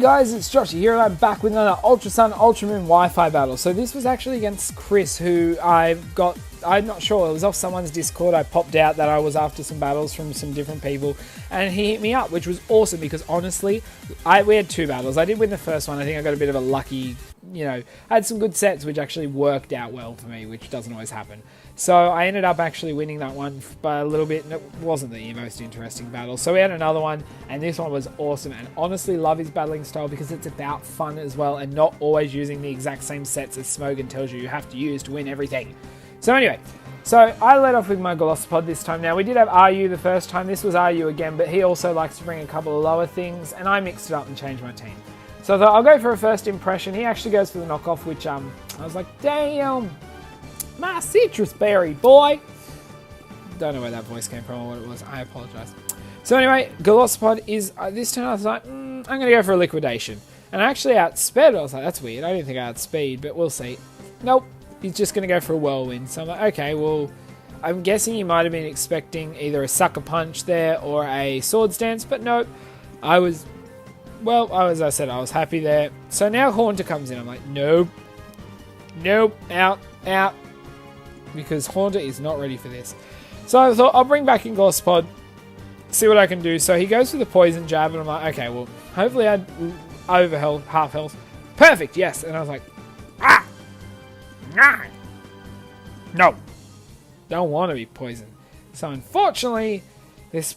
guys, it's Joshy here, and I'm back with another Ultra Sun Ultra Moon Wi-Fi battle. So this was actually against Chris, who I'm not sure, it was off someone's Discord. I popped out that I was after some battles from some different people, and he hit me up, which was awesome because honestly, we had two battles. I did win the first one. I think I got a bit of a lucky, I had some good sets which actually worked out well for me, which doesn't always happen. So I ended up actually winning that one by a little bit, and it wasn't the most interesting battle. So we had another one, and this one was awesome, and honestly love his battling style because it's about fun as well, and not always using the exact same sets as Smogan tells you have to use to win everything. So anyway, I led off with my Glossopod this time. Now we did have RU the first time, this was RU again, but he also likes to bring a couple of lower things, and I mixed it up and changed my team. So I thought I'll go for a first impression. He actually goes for the knockoff, which I was like, damn, my citrus berry, boy. Don't know where that voice came from or what it was. I apologize. So anyway, Glossopod is, this time I was like, I'm going to go for a liquidation. And I actually outsped. I was like, that's weird. I didn't think I outspeed, but we'll see. Nope. He's just going to go for a whirlwind. So I'm like, okay, well, I'm guessing you might have been expecting either a sucker punch there or a sword stance, but nope. As I said, I was happy there. So now Haunter comes in. I'm like, nope. Nope. Out. Because Haunter is not ready for this. So I thought, I'll bring back in Glossopod, see what I can do. So he goes for the poison jab, and I'm like, okay, well, hopefully I'd over health, half health. Perfect, yes. And I was like, no. Don't want to be poisoned. So unfortunately, this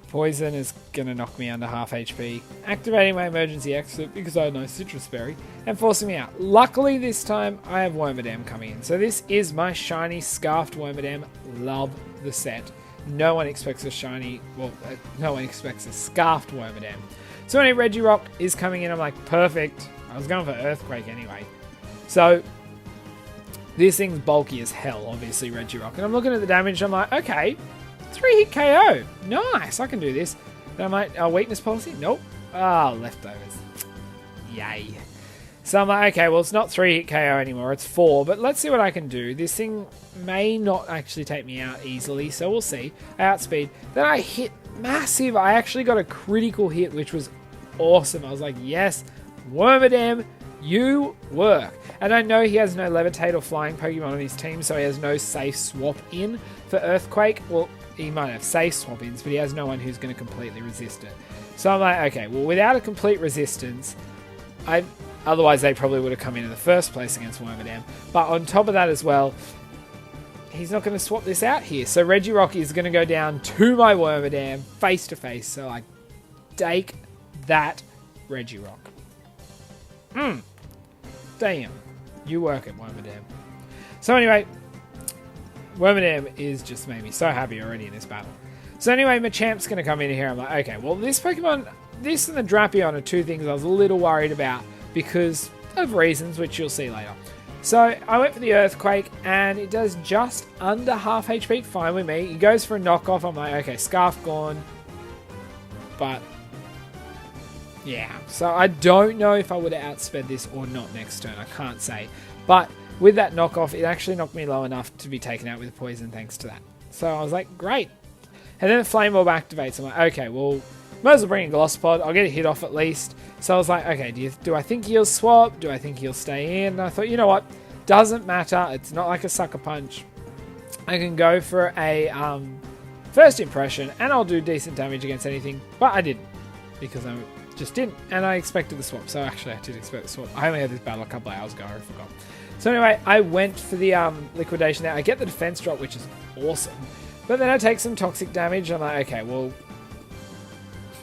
poison is going to knock me under half HP, activating my emergency exit because I had no citrus berry, and forcing me out. Luckily this time, I have Wormadam coming in. So this is my shiny Scarfed Wormadam. Love the set. No one expects a shiny, no one expects a Scarfed Wormadam. So anyway, Regirock is coming in. I'm like, perfect. I was going for Earthquake anyway. So this thing's bulky as hell, obviously, Regirock. And I'm looking at the damage, I'm like, okay, 3-hit KO. Nice, I can do this. Then I'm like, weakness policy? Nope. Leftovers. Yay. So I'm like, okay, well, it's not 3-hit KO anymore, it's 4, but let's see what I can do. This thing may not actually take me out easily, so we'll see. I outspeed. Then I hit massive. I actually got a critical hit, which was awesome. I was like, yes, Wormadam, you work. And I know he has no Levitate or Flying Pokemon on his team, so he has no safe swap in for Earthquake. Well, he might have safe swap ins, but he has no one who's going to completely resist it. So I'm like, okay, well, without a complete resistance, otherwise they probably would have come in the first place against Wormadam. But on top of that as well, he's not going to swap this out here. So Regirock is going to go down to my Wormadam face to face. So I take that, Regirock. Damn. You work at Wormadam. So anyway, Wormadam is just made me so happy already in this battle. So anyway, Machamp's going to come in here. I'm like, okay, well, this Pokemon, this and the Drapion are two things I was a little worried about because of reasons, which you'll see later. So I went for the Earthquake, and it does just under half HP, fine with me. He goes for a knockoff. I'm like, okay, Scarf gone. But yeah, so I don't know if I would have outsped this or not next turn. I can't say. But with that knockoff, it actually knocked me low enough to be taken out with poison thanks to that. So I was like, great. And then the Flame Orb activates. I'm like, okay, well, might as well bring in Glossopod. I'll get a hit off at least. So I was like, okay, do I think he'll swap? Do I think he'll stay in? And I thought, you know what? Doesn't matter. It's not like a Sucker Punch. I can go for a first impression, and I'll do decent damage against anything. But I didn't, because I just didn't, and I expected the swap. So actually, I did expect the swap. I only had this battle a couple of hours ago. I forgot. So anyway, I went for the liquidation there. I get the defense drop, which is awesome. But then I take some toxic damage. I'm like, okay, well,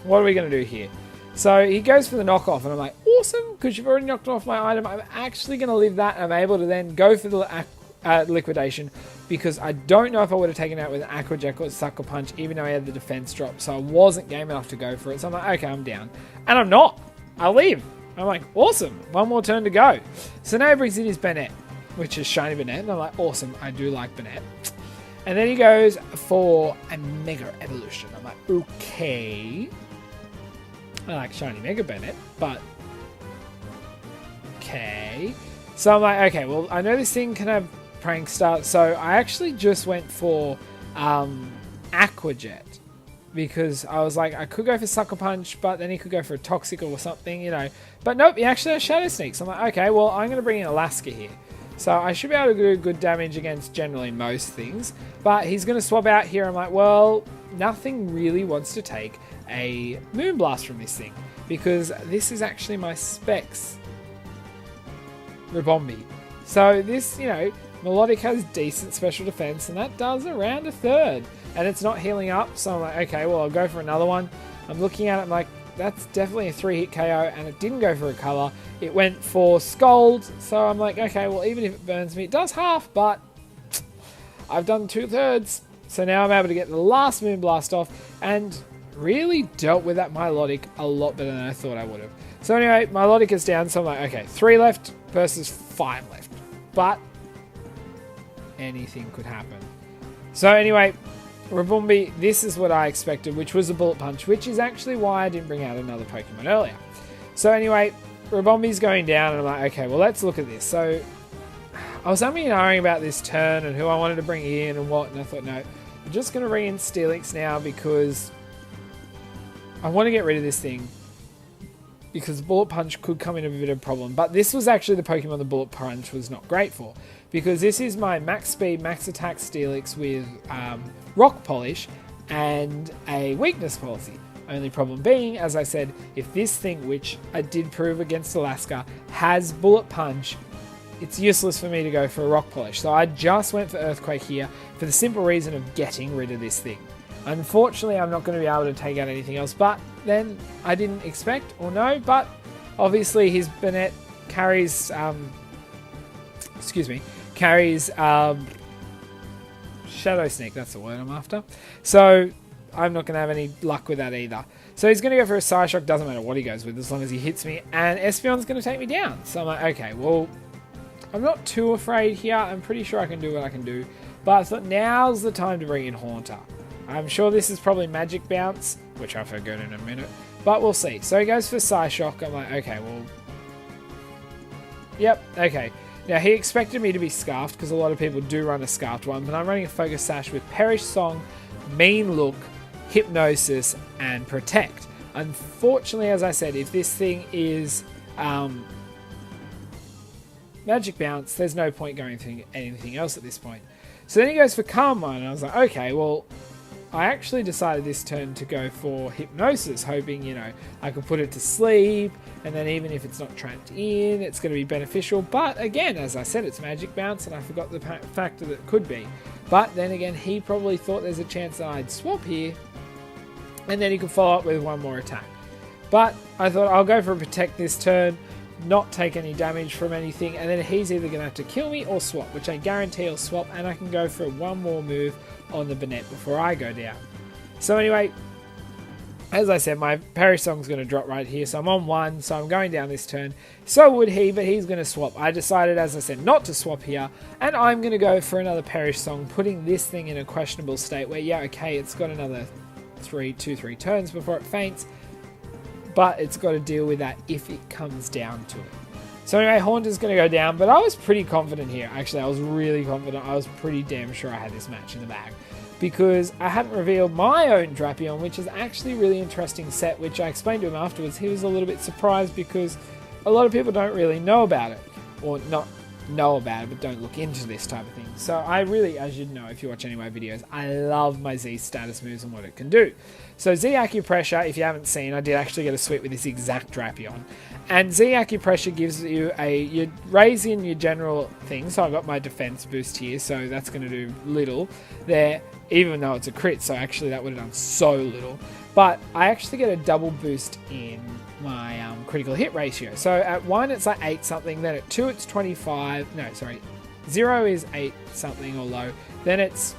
what are we going to do here? So he goes for the knockoff, and I'm like, awesome, because you've already knocked off my item. I'm actually going to live that, and I'm able to then go for the liquidation, because I don't know if I would have taken it out with an Aqua Jet or Sucker Punch, even though I had the defense drop, so I wasn't game enough to go for it. So I'm like, okay, I'm down. And I'm not. I live. I'm like, awesome, one more turn to go. So now he brings in his Bennett, which is shiny Bennett, and I'm like, awesome, I do like Bennett. And then he goes for a Mega Evolution. I'm like, okay. I like shiny Mega Bennett, but okay. So I'm like, okay, well, I know this thing can have Prank Star, so I actually just went for Aqua Jet. because I was like, I could go for Sucker Punch, but then he could go for a Toxic or something, you know. But nope, he actually has Shadow Sneak. So I'm like, okay, well, I'm going to bring in Alaska here. So I should be able to do good damage against generally most things. But he's going to swap out here. I'm like, well, nothing really wants to take a Moonblast from this thing, because this is actually my Specs Ribombee. So this, you know, Melodic has decent special defense, and that does around a third. And it's not healing up, so I'm like, okay, well, I'll go for another one. I'm looking at it, I'm like, that's definitely a 3-hit KO, and it didn't go for a color. It went for Scald, so I'm like, okay, well, even if it burns me, it does half, but I've done 2/3. So now I'm able to get the last Moonblast off, and really dealt with that Milotic a lot better than I thought I would have. So anyway, Milotic is down, so I'm like, okay, 3 left versus 5 left. But anything could happen. So anyway, Ribombee, this is what I expected, which was a Bullet Punch, which is actually why I didn't bring out another Pokemon earlier. So anyway, Ribombee's going down, and I'm like, okay, well, let's look at this. So I was umming and ahhing about this turn and who I wanted to bring in and what, and I thought, no, I'm just going to bring in Steelix now because I want to get rid of this thing, because Bullet Punch could come in a bit of a problem. But this was actually the Pokemon the Bullet Punch was not great for, because this is my max speed, max attack Steelix with Rock Polish and a weakness policy. Only problem being, as I said, if this thing, which I did prove against Alaska, has Bullet Punch, it's useless for me to go for a Rock Polish. So I just went for Earthquake here for the simple reason of getting rid of this thing. Unfortunately, I'm not going to be able to take out anything else, but then I didn't expect or know, but obviously his Bennett carries, Shadow Sneak, that's the word I'm after. So I'm not going to have any luck with that either. So he's going to go for a Psyshock, doesn't matter what he goes with, as long as he hits me, and Espeon's going to take me down. So I'm like, okay, well, I'm not too afraid here. I'm pretty sure I can do what I can do, but I thought now's the time to bring in Haunter. I'm sure this is probably Magic Bounce, which I'll forget in a minute, but we'll see. So he goes for Psyshock. I'm like, okay, well, yep, okay. Now, he expected me to be Scarfed, because a lot of people do run a Scarfed one, but I'm running a Focus Sash with Perish Song, Mean Look, Hypnosis, and Protect. Unfortunately, as I said, if this thing is Magic Bounce, there's no point going through anything else at this point. So then he goes for Calm Mind, and I was like, okay, well, I actually decided this turn to go for Hypnosis, hoping, you know, I could put it to sleep, and then even if it's not trapped in, it's going to be beneficial. But again, as I said, it's Magic Bounce, and I forgot the factor that it could be. But then again, he probably thought there's a chance that I'd swap here, and then he could follow up with one more attack. But I thought I'll go for a Protect this turn, not take any damage from anything, and then he's either going to have to kill me or swap, which I guarantee he'll swap, and I can go for one more move on the Bennett before I go down. So anyway, as I said, my Perish Song's going to drop right here, so I'm on 1, so I'm going down this turn. So would he, but he's going to swap. I decided, as I said, not to swap here, and I'm going to go for another Perish Song, putting this thing in a questionable state where, yeah, okay, it's got another 3 turns before it faints, but it's got to deal with that if it comes down to it. So anyway, Haunter's going to go down, but I was pretty confident here. Actually, I was really confident. I was pretty damn sure I had this match in the bag, because I hadn't revealed my own Drapion, which is actually a really interesting set, which I explained to him afterwards. He was a little bit surprised because a lot of people don't really know about it, or not know about it, but don't look into this type of thing. So I really, as you know, if you watch any of my videos, I love my Z status moves and what it can do. So Z Acupressure, if you haven't seen, I did actually get a sweep with this exact Drapion. And Z Acupressure gives you you raise in your general thing. So I've got my defense boost here, so that's going to do little there, even though it's a crit. So actually that would have done so little. But I actually get a double boost in my critical hit ratio. So at 1 it's like 8 something, then at 2 it's 25, no sorry, 0 is 8 something or low, then it's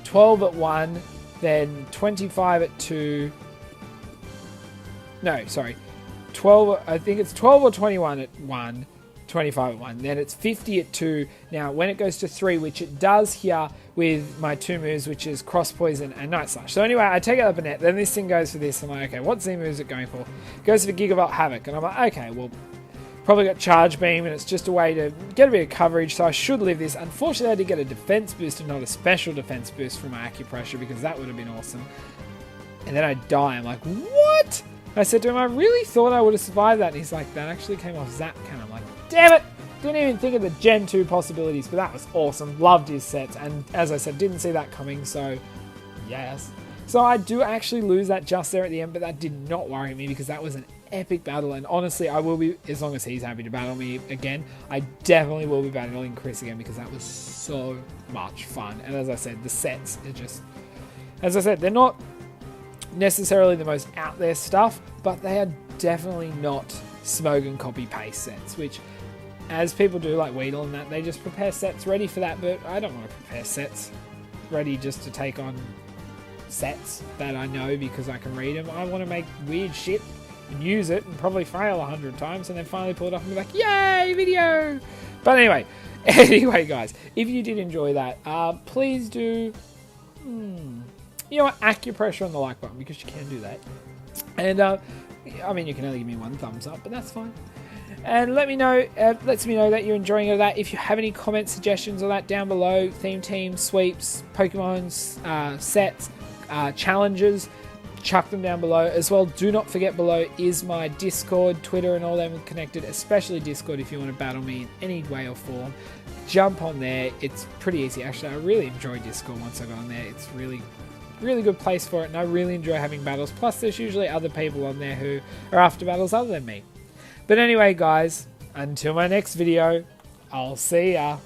12 at 1, then 25 at 2, no sorry, 12, I think it's 12 or 21 at 1, 25 at 1, then it's 50 at 2. Now when it goes to 3, which it does here with my 2 moves, which is Cross Poison and Night Slash. So anyway, I take out the Bennett, then this thing goes for this. I'm like, okay, what Z move is it going for? It goes for Gigavolt Havoc, and I'm like, okay, well, probably got Charge Beam, and it's just a way to get a bit of coverage, so I should live this. Unfortunately, I did get a defense boost and not a special defense boost from my Acupressure, because that would have been awesome. And then I die. I'm like, what? I said to him, I really thought I would have survived that. And he's like, that actually came off Zap Can. I'm like, damn it! Didn't even think of the Gen 2 possibilities, but that was awesome. Loved his sets. And as I said, didn't see that coming, so yes. So I do actually lose that just there at the end, but that did not worry me because that was an epic battle. And honestly, I will be, as long as he's happy to battle me again, I definitely will be battling Chris again because that was so much fun. And as I said, the sets are just, as I said, they're not necessarily the most out there stuff, but they are definitely not smoke and copy paste sets, which as people do like Weedle and that, they just prepare sets ready for that, but I don't want to prepare sets ready just to take on sets that I know because I can read them. I want to make weird shit and use it and probably fail 100 times and then finally pull it off and be like, yay, video! But anyway guys, if you did enjoy that, please do you know what, acupressure on the like button because you can do that. And I mean, you can only give me one thumbs up, but that's fine. And let me know, lets me know that you're enjoying all that. If you have any comments, suggestions, or that down below, theme teams, sweeps, Pokemons, sets, challenges, chuck them down below. As well, do not forget below is my Discord, Twitter, and all them connected, especially Discord if you want to battle me in any way or form. Jump on there. It's pretty easy. Actually, I really enjoy Discord once I got on there. It's really good place for it, and I really enjoy having battles. Plus, there's usually other people on there who are after battles other than me. But anyway, guys, until my next video, I'll see ya.